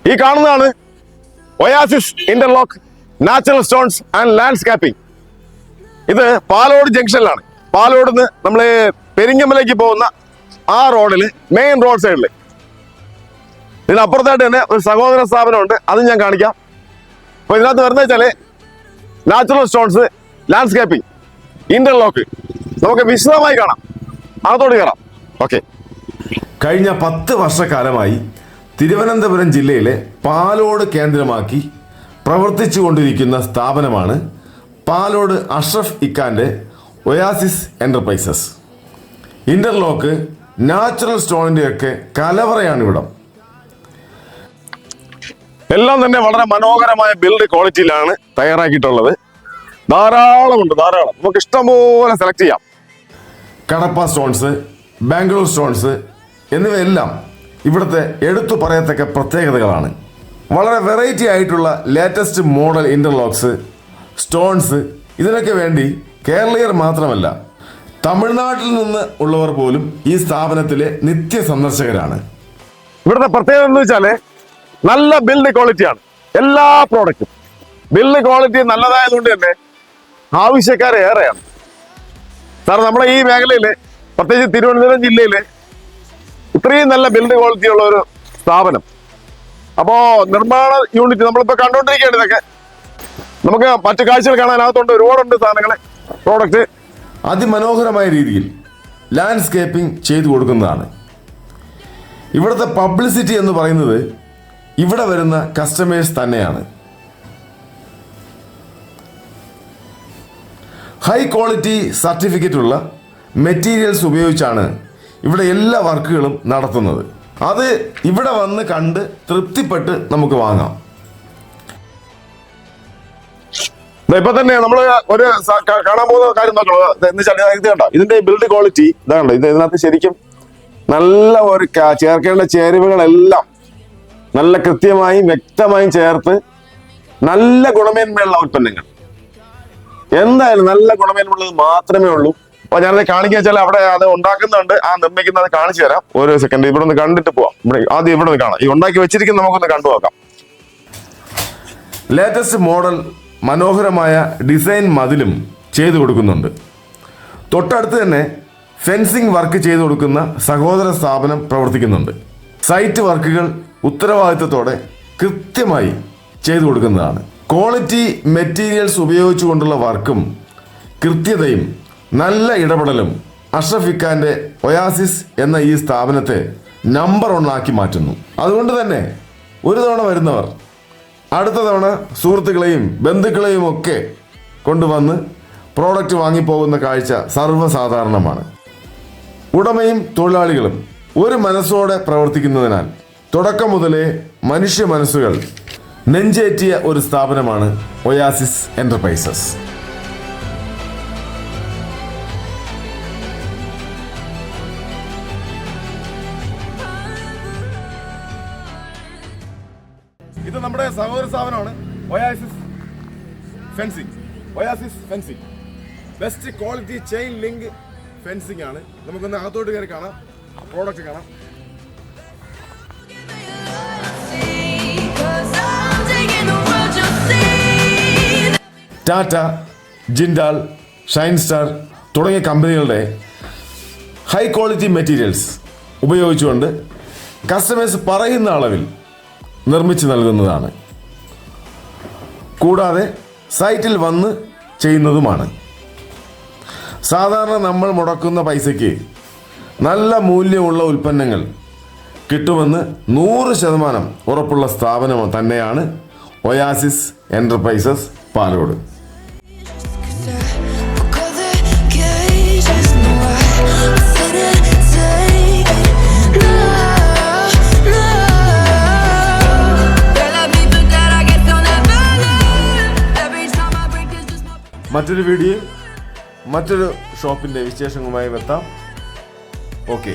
ഈ കാണുന്നതാണ് oasis interlock natural stones and landscaping. ഇത് പാലോട് ജംഗ്ഷനിലാണ്. പാലോട് നിന്ന് നമ്മൾ പെരിങ്ങമലേക്ക് പോകുന്ന ആ റോഡിൽ, മെയിൻ റോഡ് സൈഡിൽ. ഇതിനപ്പുറത്തായിട്ട് തന്നെ ഒരു സഹോദര സ്ഥാപനമുണ്ട്, അതും ഞാൻ കാണിക്കാം. അപ്പൊ ഇതിനകത്ത് വരുന്ന വെച്ചാല് നാച്ചുറൽ സ്റ്റോൺസ്, ലാൻഡ്സ്കേപ്പിംഗ്, ഇന്റർലോക്ക് നമുക്ക് വിശദമായി കാണാം. അകത്തോട്ട് കയറാം. ഓക്കെ. കഴിഞ്ഞ 10 വർഷക്കാലമായി തിരുവനന്തപുരം ജില്ലയിലെ പാലോട് കേന്ദ്രമാക്കി പ്രവർത്തിച്ചു കൊണ്ടിരിക്കുന്ന സ്ഥാപനമാണ് പാലോട് അഷ്റഫ് ഇക്കാന്റെ ഒയാസിസ് എന്റർപ്രൈസസ്. ഇന്റർലോക്ക്, നാച്ചുറൽ സ്റ്റോണിന്റെയൊക്കെ കലവറയാണ് ഇവിടം. എല്ലാം തന്നെ വളരെ മനോഹരമായ ബിൽഡ് ക്വാളിറ്റിയിലാണ് തയ്യാറാക്കിയിട്ടുള്ളത്. ധാരാളമുണ്ട്, ധാരാളം. നമുക്ക് ഇഷ്ടംപോലെ സെലക്ട് ചെയ്യാം. കടപ്പ സ്റ്റോൺസ്, ബാംഗ്ലൂർ സ്റ്റോൺസ് എന്നിവയെല്ലാം ഇവിടുത്തെ എടുത്തു പറയത്തക്ക പ്രത്യേകതകളാണ്. വളരെ വെറൈറ്റി ആയിട്ടുള്ള ലേറ്റസ്റ്റ് മോഡൽ ഇന്റർലോക്സ്, സ്റ്റോൺസ്, ഇതിനൊക്കെ വേണ്ടി കേരളീയർ മാത്രമല്ല തമിഴ്നാട്ടിൽ നിന്ന് ഉള്ളവർ പോലും ഈ സ്ഥാപനത്തിലെ നിത്യ സന്ദർശകരാണ്. ഇവിടുത്തെ പ്രത്യേകത എന്ന് വെച്ചാല് നല്ല ബിൽഡ് ക്വാളിറ്റിയാണ്. എല്ലാ പ്രോഡക്റ്റും ബിൽഡ് ക്വാളിറ്റി നല്ലതായതുകൊണ്ട് തന്നെ ആവശ്യക്കാർ ഏറെയാണ്. സാർ, നമ്മുടെ ഈ മേഖലയില്, പ്രത്യേകിച്ച് തിരുവനന്തപുരം ജില്ലയില് ഇത്രയും നല്ല ബിൽഡ് ക്വാളിറ്റി ഉള്ള ഒരു സ്ഥാപനം. അപ്പോ നിർമ്മാണ യൂണിറ്റ് നമ്മളിപ്പോ കണ്ടോണ്ടിരിക്കുകയാണ്. ഇതൊക്കെ നമുക്ക് മറ്റു കാഴ്ചകൾ കാണാനകത്തുണ്ട്. ഒരുപാടുണ്ട് സാധനങ്ങള്, പ്രോഡക്റ്റ്. അതിമനോഹരമായ രീതിയിൽ ലാൻഡ്സ്കേപ്പിംഗ് ചെയ്തു കൊടുക്കുന്നതാണ്. ഇവിടുത്തെ പബ്ലിസിറ്റി എന്ന് പറയുന്നത് ഇവിടെ വരുന്ന കസ്റ്റമേഴ്സ് തന്നെയാണ്. ഹൈ ക്വാളിറ്റി സർട്ടിഫിക്കറ്റ് ഉള്ള മെറ്റീരിയൽസ് ഉപയോഗിച്ചാണ് ഇവിടെ എല്ലാ വർക്കുകളും നടത്തുന്നത്. അത് ഇവിടെ വന്ന് കണ്ട് തൃപ്തിപ്പെട്ട് നമുക്ക് വാങ്ങാം. ഇപ്പൊ തന്നെ നമ്മൾ ഒരു കാണാൻ പോകുന്ന കാര്യം നോക്കണം. എന്ന് വെച്ചാൽ ഇത് കണ്ടോ, ഇതിന്റെ ബിൽഡ് ക്വാളിറ്റി ഇതാണ്ടോ. ഇതിനകത്ത് ശരിക്കും നല്ല ഒരു ചേർക്കേണ്ട ചേരുവകളെല്ലാം നല്ല കൃത്യമായും വ്യക്തമായും ചേർത്ത് നല്ല ഗുണമേന്മയുള്ള ഉൽപ്പന്നങ്ങൾ. എന്തായാലും നല്ല ഗുണമേന്മയുള്ളത് മാത്രമേ ഉള്ളൂ. അപ്പൊ ഞാനത് കാണിക്കുക വെച്ചാൽ അവിടെ അത് ഉണ്ടാക്കുന്നുണ്ട്, ആ നിർമ്മിക്കുന്നത് കാണിച്ചു തരാം. ഓരോ സെക്കൻഡ് ഇവിടെ ഒന്ന് കണ്ടിട്ട് പോവാം. ആദ്യം ഇവിടെ നിന്ന് കാണാം. ഈ ഉണ്ടാക്കി വെച്ചിരിക്കുന്ന നമുക്കൊന്ന് കണ്ടു നോക്കാം. ലേറ്റസ്റ്റ് മോഡൽ മനോഹരമായ ഡിസൈൻ മതിലും ചെയ്തു കൊടുക്കുന്നുണ്ട്. തൊട്ടടുത്ത് തന്നെ ഫെൻസിംഗ് വർക്ക് ചെയ്തു കൊടുക്കുന്ന സഹോദര സ്ഥാപനം പ്രവർത്തിക്കുന്നുണ്ട്. സൈറ്റ് വർക്കുകൾ ഉത്തരവാദിത്തത്തോടെ കൃത്യമായി ചെയ്തു കൊടുക്കുന്നതാണ്. ക്വാളിറ്റി മെറ്റീരിയൽസ് ഉപയോഗിച്ചുകൊണ്ടുള്ള വർക്കും കൃത്യതയും നല്ല ഇടപെടലും അഷ്റഫ് ഇക്കാന്റെ ഒയാസിസ് എന്ന ഈ സ്ഥാപനത്തെ നമ്പർ 1 ആക്കി മാറ്റുന്നു. അതുകൊണ്ട് തന്നെ ഒരു തവണ വരുന്നവർ അടുത്ത തവണ സുഹൃത്തുക്കളെയും ബന്ധുക്കളെയും ഒക്കെ കൊണ്ടുവന്ന് പ്രോഡക്റ്റ് വാങ്ങിപ്പോകുന്ന കാഴ്ച സർവ്വസാധാരണമാണ്. ഉടമയും തൊഴിലാളികളും ഒരു മനസ്സോടെ പ്രവർത്തിക്കുന്നതിനാൽ തുടക്കം മുതലേ മനുഷ്യ മനസ്സുകൾ നെഞ്ചേറ്റിയ ഒരു സ്ഥാപനമാണ് ഒയാസിസ് എന്റർപ്രൈസസ്. ഇത് നമ്മുടെ സഹോദര സ്ഥാപനമാണ് oasis fencing. Oasis fencing best quality chain link fencing ആണ്. നമുക്കൊന്ന് അകത്തോട്ട് കയറി കാണാം, പ്രോഡക്റ്റ് കാണാം. ടാറ്റ, ജിൻഡാൽ, ഷൈൻ സ്റ്റാർ തുടങ്ങിയ കമ്പനികളുടെ ഹൈ ക്വാളിറ്റി മെറ്റീരിയൽസ് ഉപയോഗിച്ചുകൊണ്ട് കസ്റ്റമേഴ്സ് പറയുന്ന അളവിൽ നിർമ്മിച്ച് നൽകുന്നതാണ്. കൂടാതെ സൈറ്റിൽ വന്ന് ചെയ്യുന്നതുമാണ്. സാധാരണ നമ്മൾ മുടക്കുന്ന പൈസയ്ക്ക് നല്ല മൂല്യമുള്ള ഉൽപ്പന്നങ്ങൾ കിട്ടുമെന്ന് 100% ഉറപ്പുള്ള സ്ഥാപനം തന്നെയാണ് ഒയാസിസ് എന്റർപ്രൈസസ് പാലോട്. മറ്റൊരു വീഡിയോ മറ്റൊരു ഷോപ്പിൻ്റെ വിശേഷങ്ങളുമായി എത്താം. ഓക്കെ.